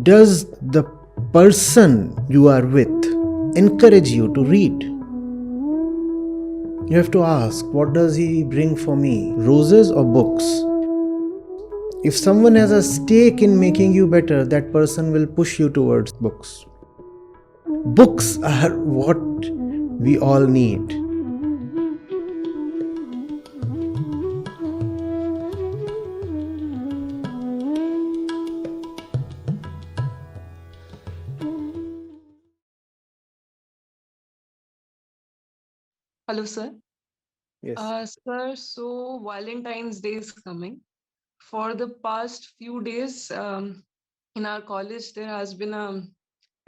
Does the person you are with encourage you to read? You have to ask, what does he bring for me? Roses or books? If someone has a stake in making you better, that person will push you towards books. Books are what we all need. Hello, sir. Yes. Sir, so Valentine's Day is coming. For the past few days, in our college, there has been an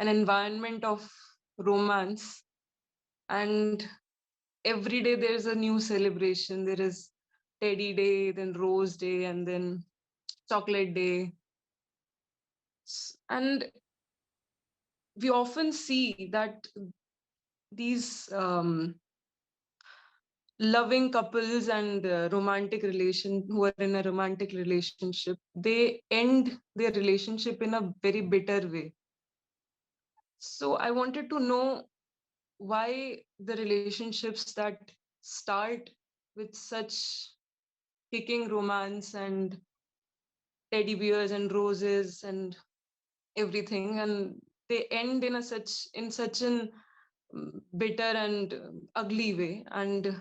environment of romance, and every day there's a new celebration. There is Teddy Day, then Rose Day, and then Chocolate Day. And we often see that these loving couples and who are in a romantic relationship, they end their relationship in a very bitter way. So I wanted to know why the relationships that start with such kicking romance and teddy bears and roses and everything, and they end in such an bitter and ugly way. And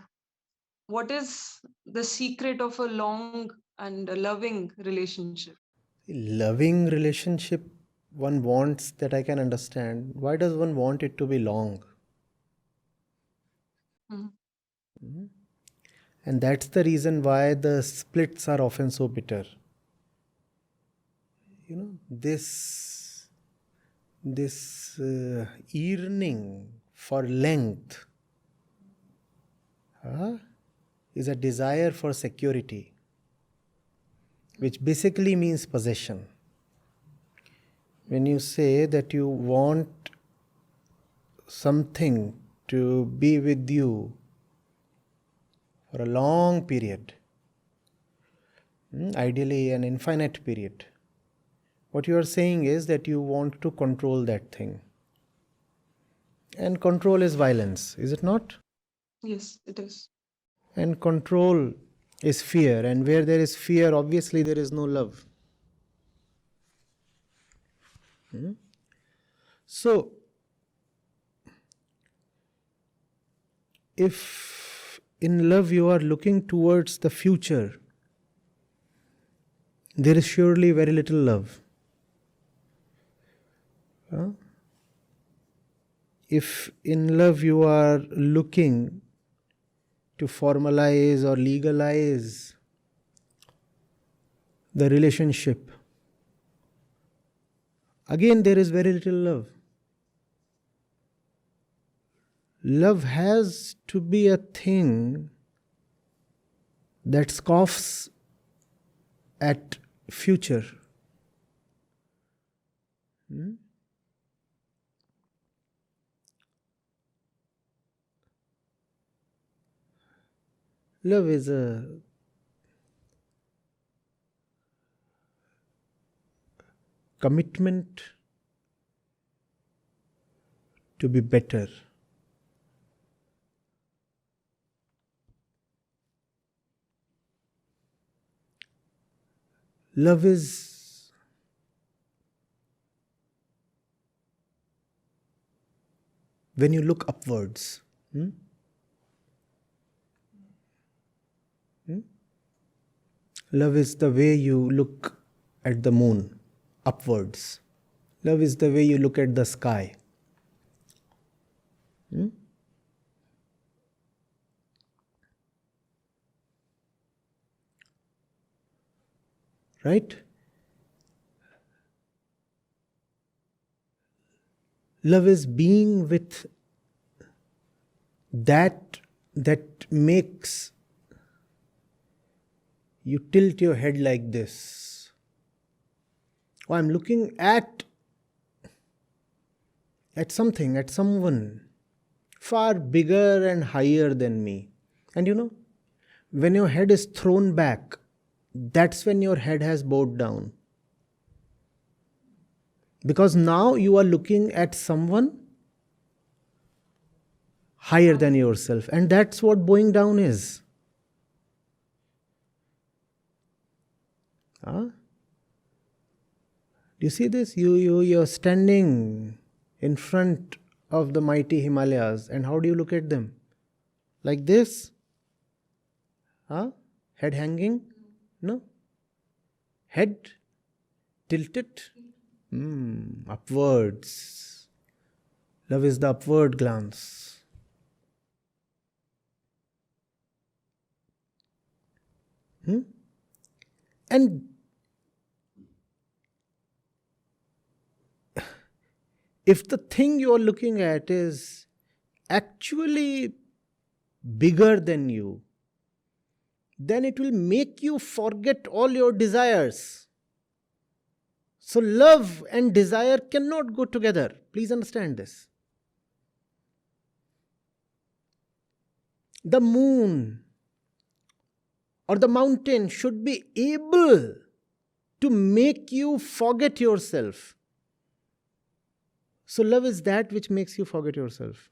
what is the secret of a long and a loving relationship? Loving relationship one wants, that I can understand. Why does one want it to be long? Mhm. And that's the reason why the splits are often so bitter. This yearning for length is a desire for security, which basically means possession. When you say that you want something to be with you for a long period, ideally an infinite period, what you are saying is that you want to control that thing. And control is violence, is it not? Yes, it is. And control is fear. And where there is fear, obviously there is no love. So, if in love you are looking towards the future, there is surely very little love. If in love you are looking to formalize or legalize the relationship, again there is very little love. Love has to be a thing that scoffs at future. Love is a commitment to be better. Love is when you look upwards. Love is the way you look at the moon, upwards. Love is the way you look at the sky. Right? Love is being with that makes you tilt your head like this. Oh, I'm looking at something, at someone far bigger and higher than me. And when your head is thrown back, that's when your head has bowed down. Because now you are looking at someone higher than yourself. And that's what bowing down is. Huh? Do you see this? You're standing in front of the mighty Himalayas, and how do you look at them? Like this? Huh? Head hanging? No. Head tilted? Upwards. Love is the upward glance. And if the thing you are looking at is actually bigger than you, then it will make you forget all your desires. So love and desire cannot go together. Please understand this. The moon or the mountain should be able to make you forget yourself. So love is that which makes you forget yourself.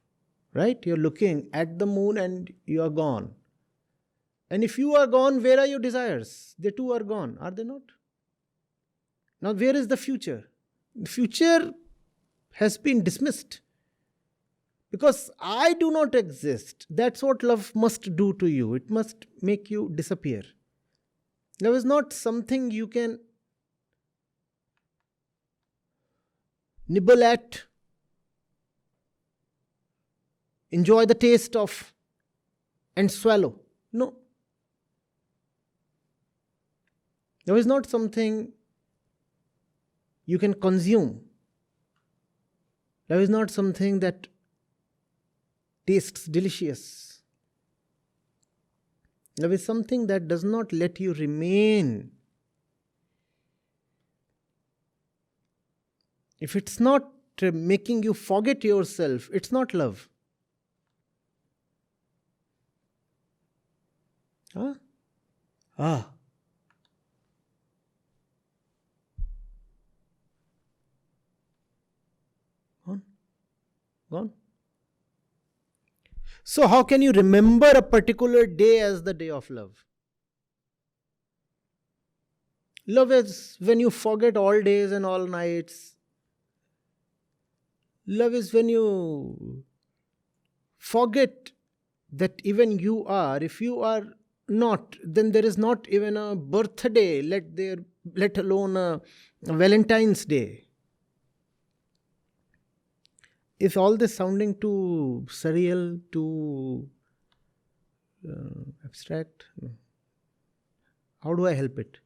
Right? You're looking at the moon and you are gone. And if you are gone, where are your desires? They too are gone, are they not? Now, where is the future? The future has been dismissed. Because I do not exist. That's what love must do to you. It must make you disappear. Love is not something you can nibble at, enjoy the taste of, and swallow. No. Love is not something you can consume. Love is not something that tastes delicious. Love is something that does not let you remain. If it's not making you forget yourself, it's not love. Huh? Gone. So how can you remember a particular day as the day of love? Love is when you forget all days and all nights. Love is when you forget that even you are. If you are not, then there is not even a birthday, let alone a Valentine's Day. Is all this sounding too surreal, too abstract? No. How do I help it?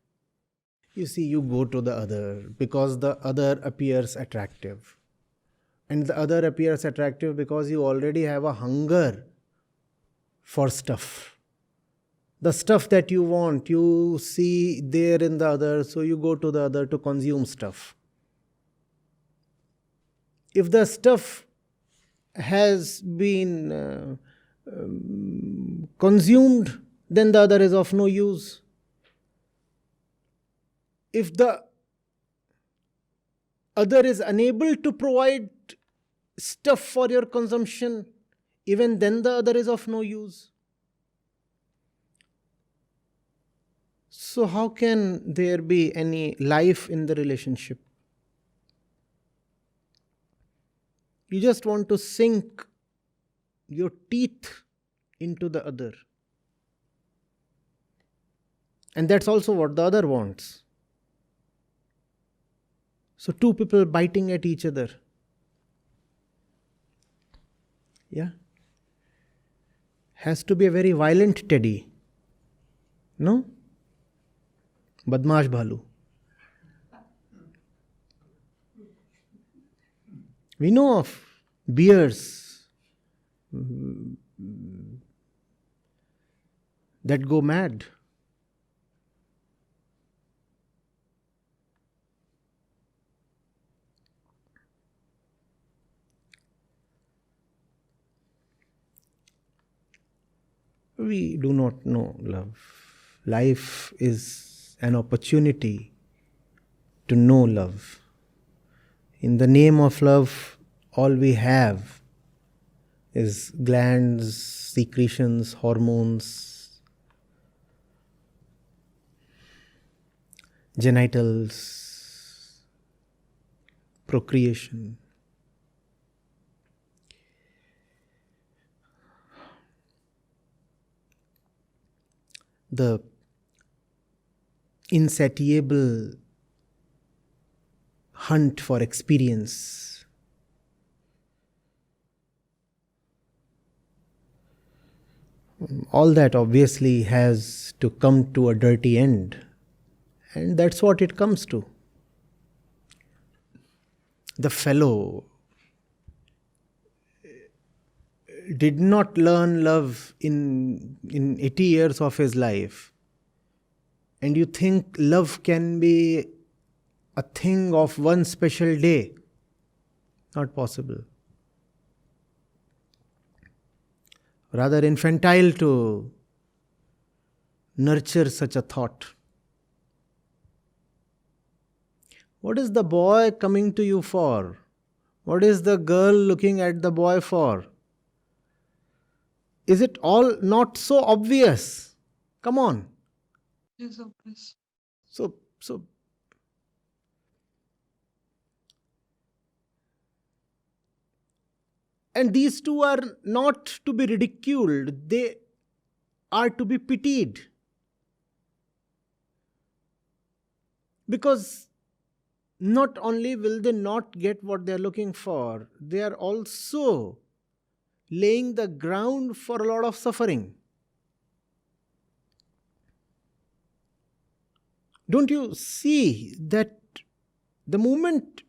You see, you go to the other because the other appears attractive. And the other appears attractive because you already have a hunger for stuff. The stuff that you want, you see there in the other, so you go to the other to consume stuff. If the stuff has been consumed, then the other is of no use. If the other is unable to provide stuff for your consumption, even then the other is of no use. So how can there be any life in the relationship? You just want to sink your teeth into the other. And that's also what the other wants. So two people biting at each other. Yeah. Has to be a very violent teddy. No? Badmash bhalu. We know of bears that go mad. We do not know love. Life is an opportunity to know love. In the name of love, all we have is glands, secretions, hormones, genitals, procreation. The insatiable hunt for experience. All that obviously has to come to a dirty end, and that's what it comes to. The fellow did not learn love in 80 years of his life, and you think love can be a thing of one special day. Not possible. Rather infantile to nurture such a thought. What is the boy coming to you for? What is the girl looking at the boy for? Is it all not so obvious? Come on. Yes, obvious. So and these two are not to be ridiculed, they are to be pitied. Because not only will they not get what they are looking for, they are also laying the ground for a lot of suffering. Don't you see that the moment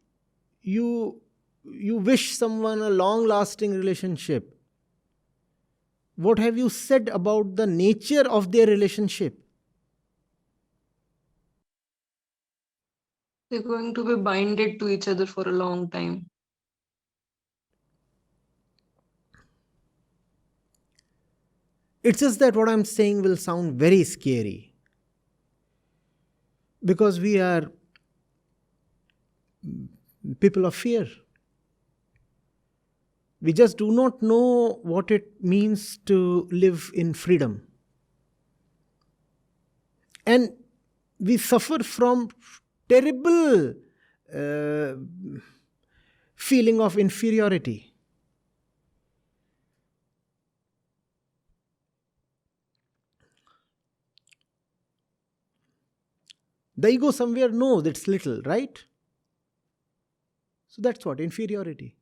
you wish someone a long-lasting relationship, what have you said about the nature of their relationship? They're going to be binded to each other for a long time. It's just that what I'm saying will sound very scary. Because we are people of fear. We just do not know what it means to live in freedom. And we suffer from terrible feeling of inferiority. The ego somewhere knows it's little, right? So that's what, inferiority.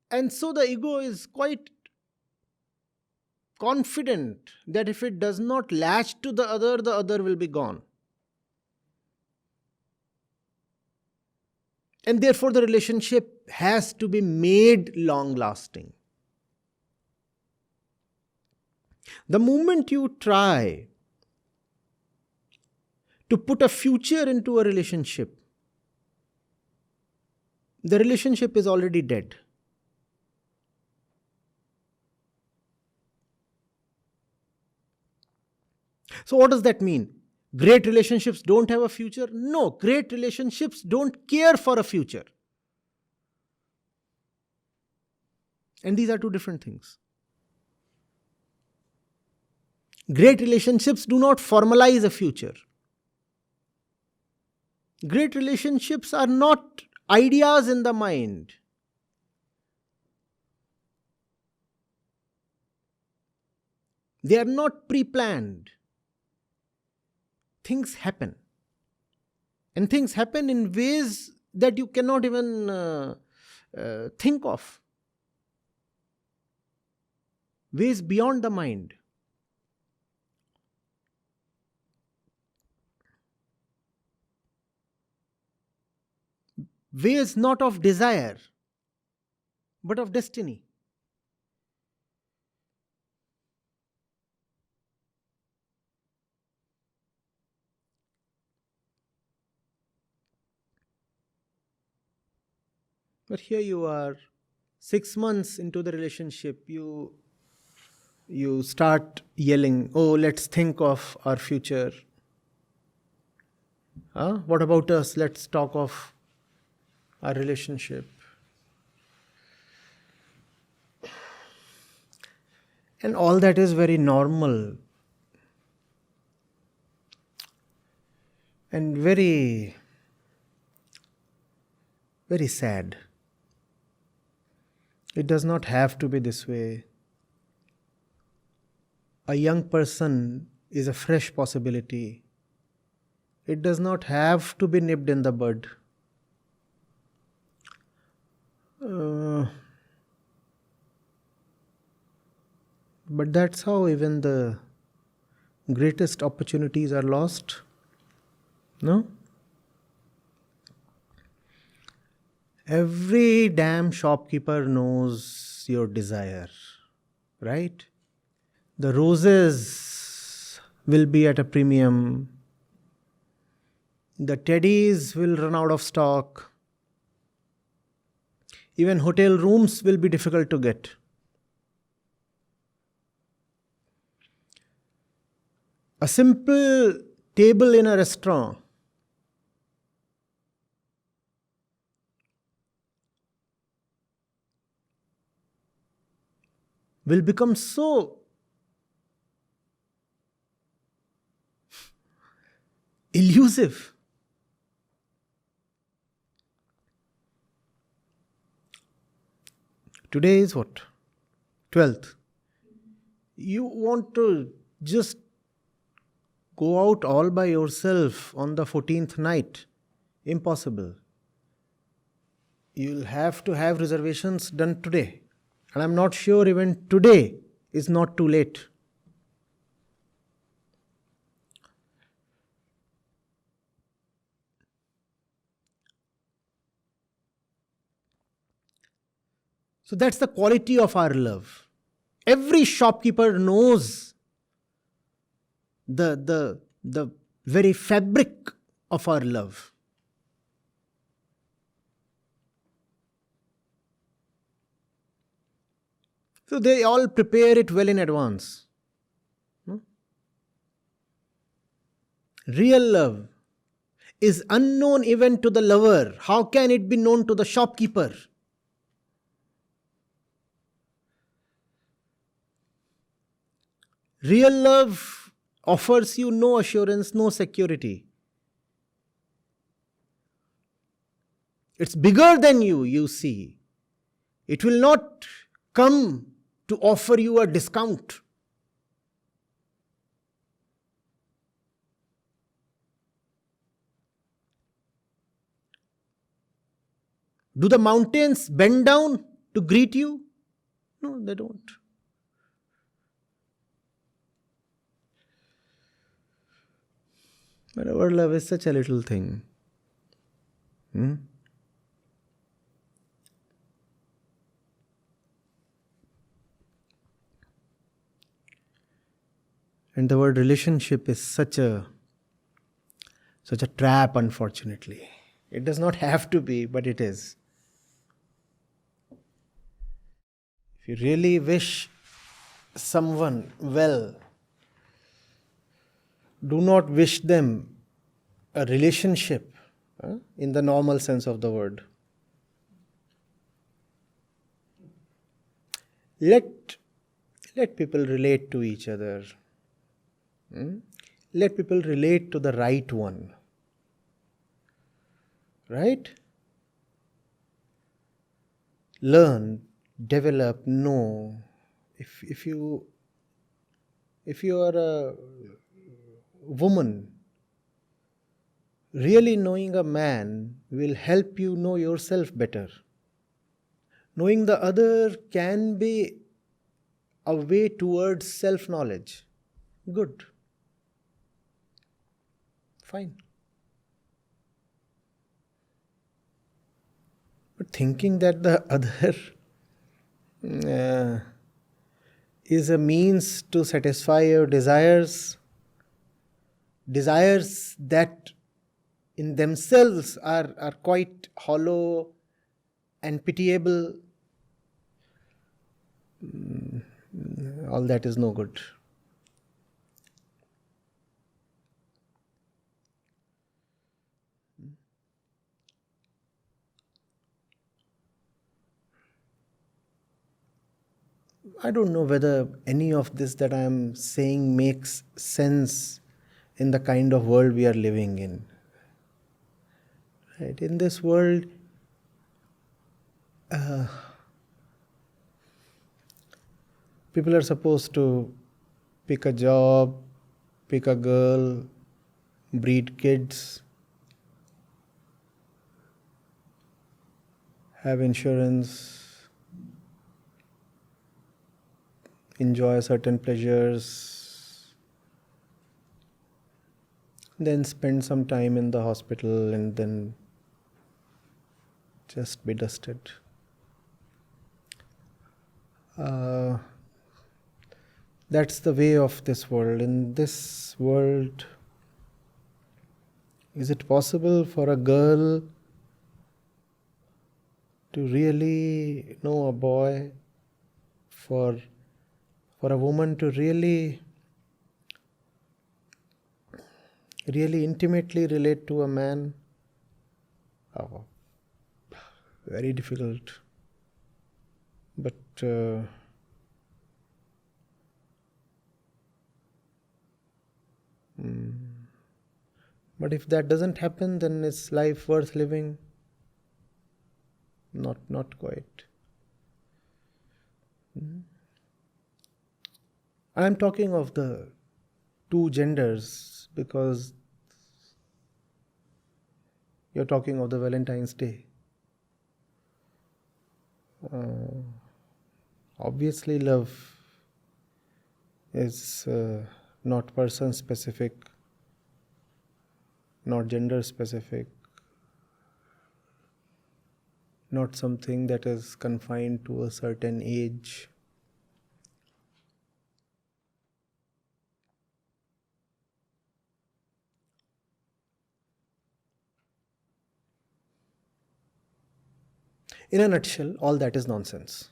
And so the ego is quite confident that if it does not latch to the other will be gone. And therefore the relationship has to be made long lasting. The moment you try to put a future into a relationship, the relationship is already dead. So what does that mean? Great relationships don't have a future? No, great relationships don't care for a future. And these are two different things. Great relationships do not formalize a future. Great relationships are not ideas in the mind. They are not pre-planned. Things happen. And things happen in ways that you cannot even think of. Ways beyond the mind. Ways not of desire, but of destiny. But here you are, 6 months into the relationship, you start yelling, oh, let's think of our future. What about us? Let's talk of our relationship. And all that is very normal and very, very sad. It does not have to be this way. A young person is a fresh possibility. It does not have to be nipped in the bud. But that's how even the greatest opportunities are lost. No? Every damn shopkeeper knows your desire, right? The roses will be at a premium. The teddies will run out of stock. Even hotel rooms will be difficult to get. A simple table in a restaurant will become so elusive. Today is what? 12th. You want to just go out all by yourself on the 14th night. Impossible. You'll have to have reservations done today. And I'm not sure even today is not too late. So that's the quality of our love. Every shopkeeper knows the very fabric of our love. So they all prepare it well in advance. Real love is unknown even to the lover. How can it be known to the shopkeeper? Real love offers you no assurance, no security. It's bigger than you, you see. It will not come to offer you a discount. Do the mountains bend down to greet you? No, they don't. But our love is such a little thing. And the word relationship is such a trap, unfortunately. It does not have to be, but it is. If you really wish someone well, do not wish them a relationship in the normal sense of the word. Let people relate to each other. Let people relate to the right one. Right? Learn, develop, know. If you are a woman, really knowing a man will help you know yourself better. Knowing the other can be a way towards self-knowledge. Good. Fine. But thinking that the other is a means to satisfy your desires that in themselves are quite hollow and pitiable, all that is no good. I don't know whether any of this that I am saying makes sense in the kind of world we are living in. Right? In this world, people are supposed to pick a job, pick a girl, breed kids, have insurance, enjoy certain pleasures, then spend some time in the hospital and then just be dusted. That's the way of this world. In this world, is it possible for a girl to really know a boy, for a woman to really intimately relate to a man? Oh, very difficult. But if that doesn't happen, then is life worth living? Not quite. I am talking of the two genders because you're talking of the Valentine's Day. Obviously, love is not person specific, not gender specific, not something that is confined to a certain age. In a nutshell, all that is nonsense.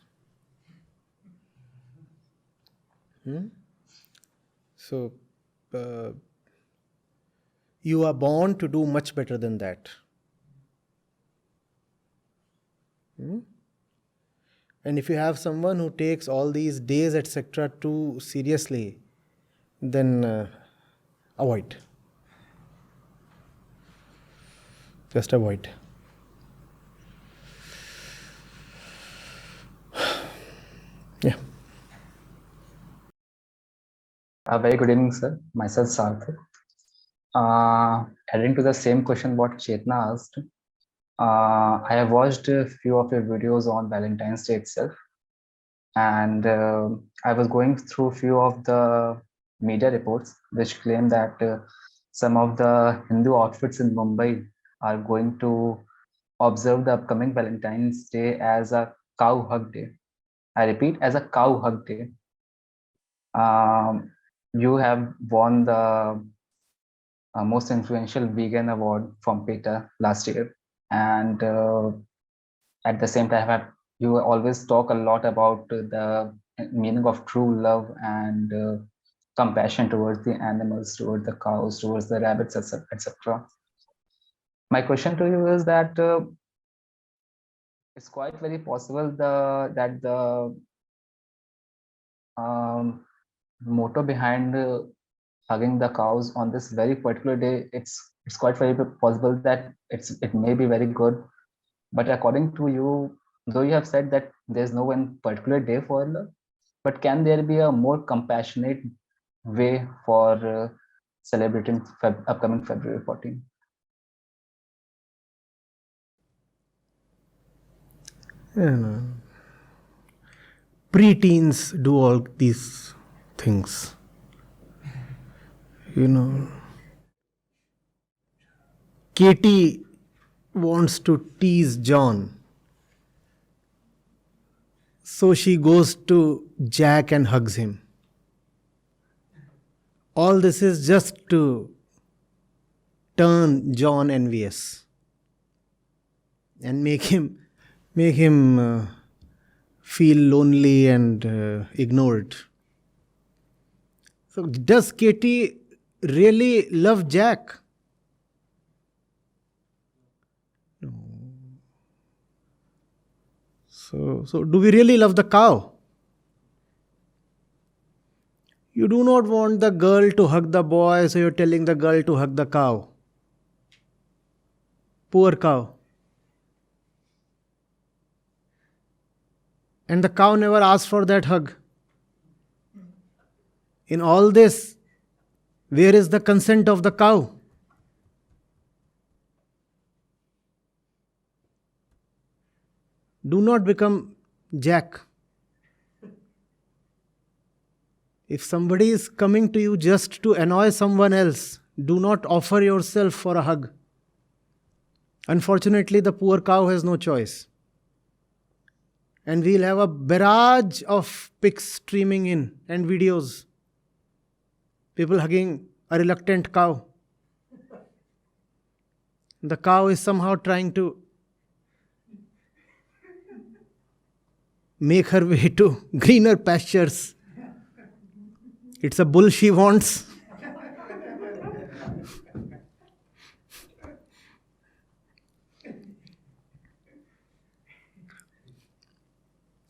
So, you are born to do much better than that. And if you have someone who takes all these days, etc., too seriously, then avoid. Just avoid. Yeah. A very good evening, sir. Myself, Sarthak. Adding to the same question what Chetna asked, I have watched a few of your videos on Valentine's Day itself, and I was going through a few of the media reports which claim that some of the Hindu outfits in Mumbai are going to observe the upcoming Valentine's Day as a cow hug day. I repeat, as a cow hug day. You have won the most influential vegan award from PETA last year, and at the same time, you always talk a lot about the meaning of true love and compassion towards the animals, towards the cows, towards the rabbits, etc. My question to you is that it's quite very possible that the motto behind hugging the cows on this very particular day, it's quite very possible that it may be very good, but according to you, though you have said that there's no one particular day for love, but can there be a more compassionate way for celebrating upcoming February 14? Pre-teens do all these things. Katie wants to tease John, so she goes to Jack and hugs him. All this is just to turn John envious and make him feel lonely and ignored. So, does Katie really love Jack? No. So do we really love the cow? do not want the girl to hug the boy, so you're telling the girl to hug the cow. Poor cow. And the cow never asked for that hug. In all this, where is the consent of the cow? Do not become Jack. If somebody is coming to you just to annoy someone else, do not offer yourself for a hug. Unfortunately, the poor cow has no choice. And we'll have a barrage of pics streaming in and videos. People hugging a reluctant cow. The cow is somehow trying to make her way to greener pastures. It's a bull she wants.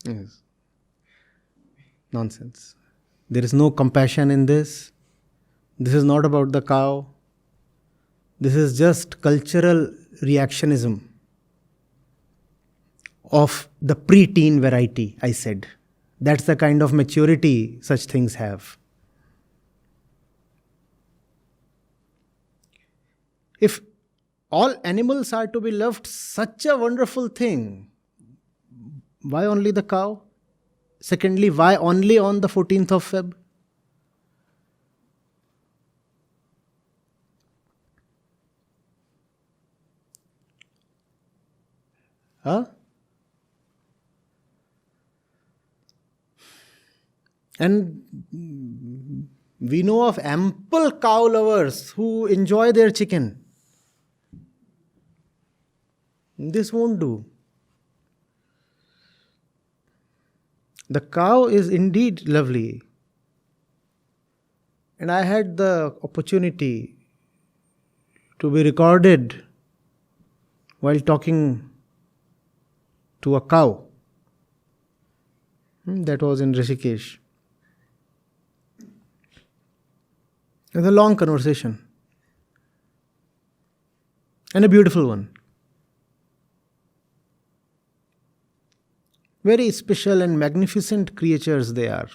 Yes. Nonsense. There is no compassion in this. This is not about the cow. This is just cultural reactionism of the pre-teen variety, I said. That's the kind of maturity such things have. If all animals are to be loved, such a wonderful thing, why only the cow? Secondly, why only on the 14th of Feb? Huh? And we know of ample cow lovers who enjoy their chicken. This won't do. The cow is indeed lovely. And I had the opportunity to be recorded while talking to a cow. That was in Rishikesh. It was a long conversation. And a beautiful one. Very special and magnificent creatures they are.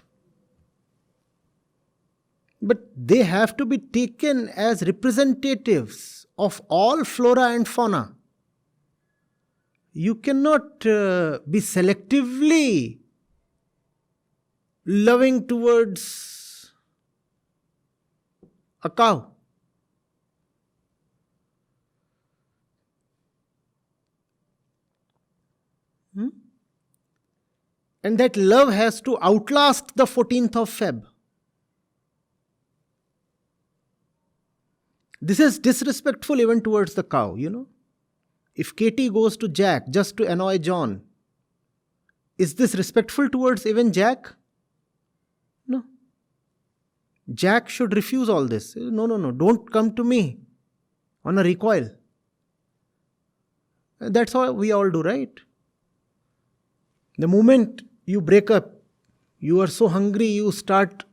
But they have to be taken as representatives of all flora and fauna. You cannot be selectively loving towards a cow. And that love has to outlast the 14th of Feb. This is disrespectful even towards the cow, you know. If Katie goes to Jack just to annoy John, is this respectful towards even Jack? No. Jack should refuse all this. No, don't come to me on a recoil. That's how we all do, right? The moment you break up, you are so hungry, you start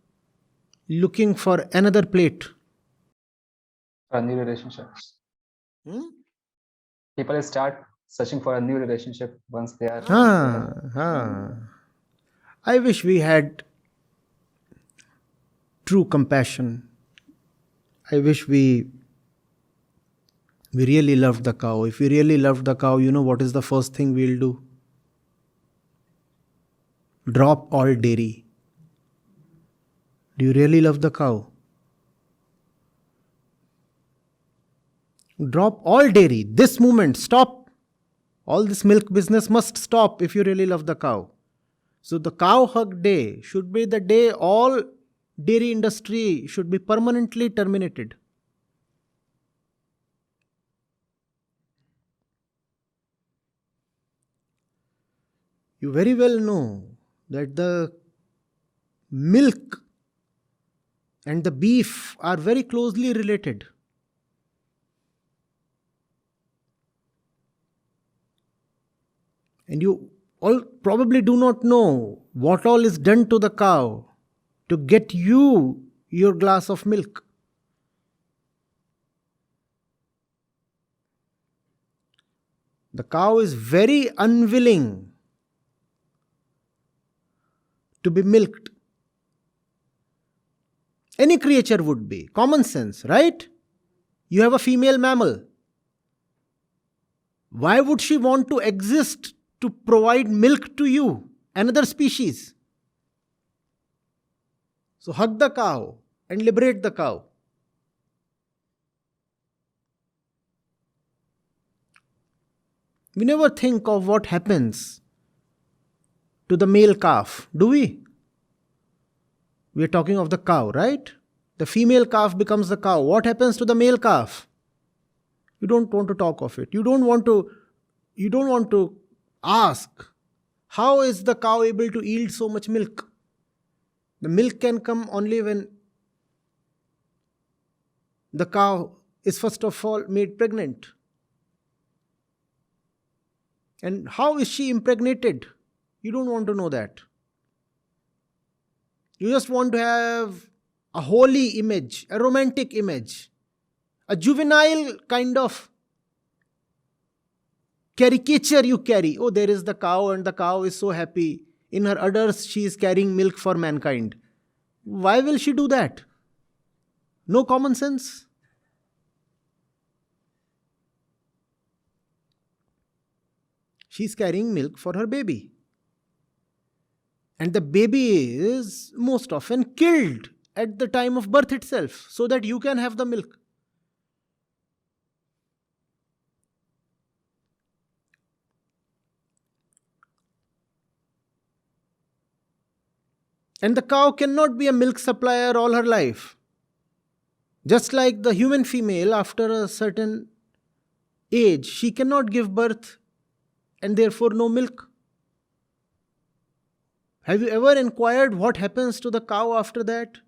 looking for another plate. A new relationship. People start searching for a new relationship once they are. I wish we had true compassion. I wish we really loved the cow. If we really loved the cow, you know what is the first thing we'll do? Drop all dairy. Do you really love the cow? Drop all dairy. This moment, stop. All this milk business must stop if you really love the cow. So the cow hug day should be the day all dairy industry should be permanently terminated. You very well know that the milk and the beef are very closely related. And you all probably do not know what all is done to the cow to get you your glass of milk. The cow is very unwilling to be milked. Any creature would be. Common sense, right? You have a female mammal. Why would she want to exist to provide milk to you, another species? So hug the cow and liberate the cow. We never think of what happens to the male calf, do we? We are talking of the cow, right? The female calf becomes the cow. What happens to the male calf? You don't want to talk of it. You don't want to ask, how is the cow able to yield so much milk? The milk can come only when the cow is first of all made pregnant. And how is she impregnated? You don't want to know that. You just want to have a holy image, a romantic image, a juvenile kind of caricature you carry. Oh, there is the cow and the cow is so happy. In her udders, she is carrying milk for mankind. Why will she do that? No common sense. She's carrying milk for her baby. And the baby is most often killed at the time of birth itself so that you can have the milk. And the cow cannot be a milk supplier all her life. Just like the human female, after a certain age, she cannot give birth and therefore no milk. Have you ever inquired what happens to the cow after that?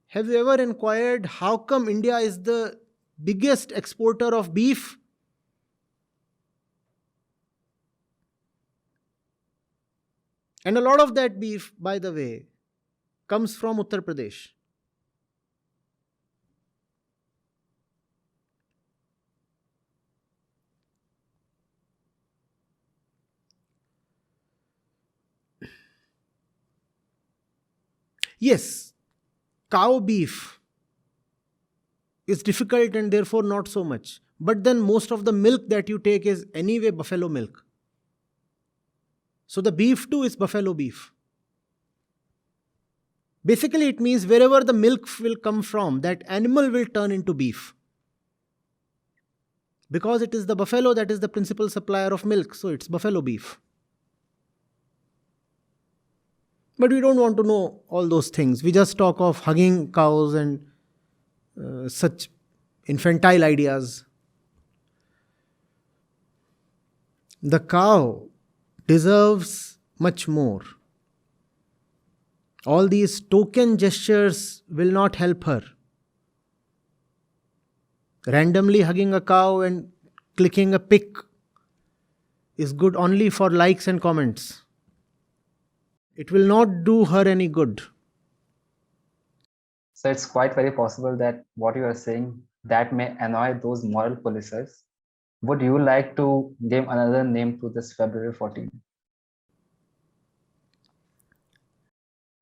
Have you ever inquired how come India is the biggest exporter of beef? And a lot of that beef, by the way, comes from Uttar Pradesh. Yes, cow beef is difficult and therefore not so much. But then most of the milk that you take is anyway buffalo milk. So the beef too is buffalo beef. Basically, it means wherever the milk will come from, that animal will turn into beef. Because it is the buffalo that is the principal supplier of milk, so it's buffalo beef. But we don't want to know all those things. We just talk of hugging cows and such infantile ideas. The cow deserves much more. All these token gestures will not help her. Randomly hugging a cow and clicking a pic is good only for likes and comments. It will not do her any good. So it's quite very possible that what you are saying that may annoy those moral policers. Would you like to give another name to this February 14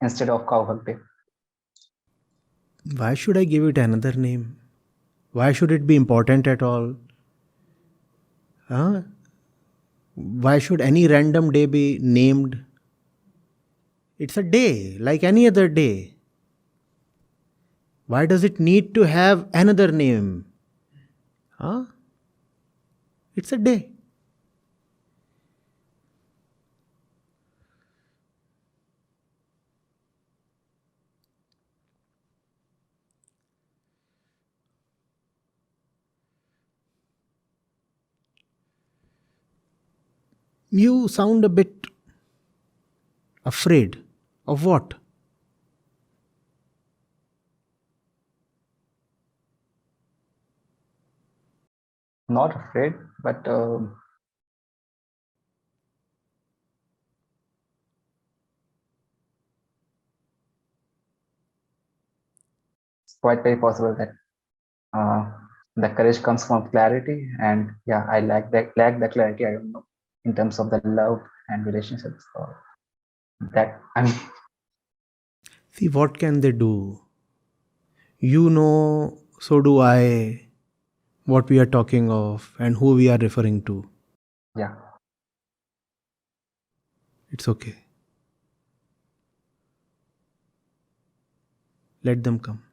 instead of Cow Hug Day? Why should I give it another name? Why should it be important at all? Huh? Why should any random day be named? It's a day, like any other day. Why does it need to have another name? Huh? It's a day. You sound a bit afraid. Of what? Not afraid, but quite very possible that the courage comes from clarity, and yeah, I lack the clarity. I don't know, in terms of the love and relationships, or that I'm. See, what can they do? You know, so do I, what we are talking of and who we are referring to. Yeah. It's okay. Let them come.